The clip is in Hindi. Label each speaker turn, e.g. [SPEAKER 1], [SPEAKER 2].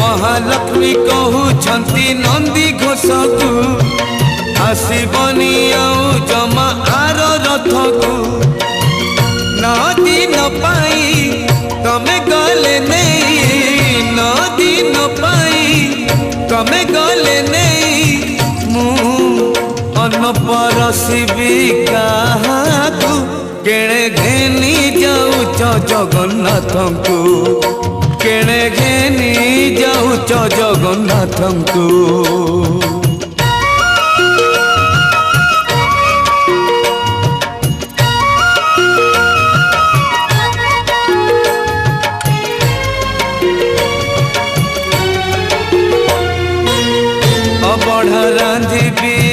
[SPEAKER 1] महालक्ष्मी कहउछंती नंदी घोषकु आसबनी आउ जमा आर रथकु नदी न पाई तमे गले नहीं नदी न पाई तमे गले नहीं मु अन्न परसिबी काहाकु केणे घेनी जाऊच जगन्नाथंकु केणे घेनी जाऊच जगन्नाथंकु अबढ़ा रांधिबी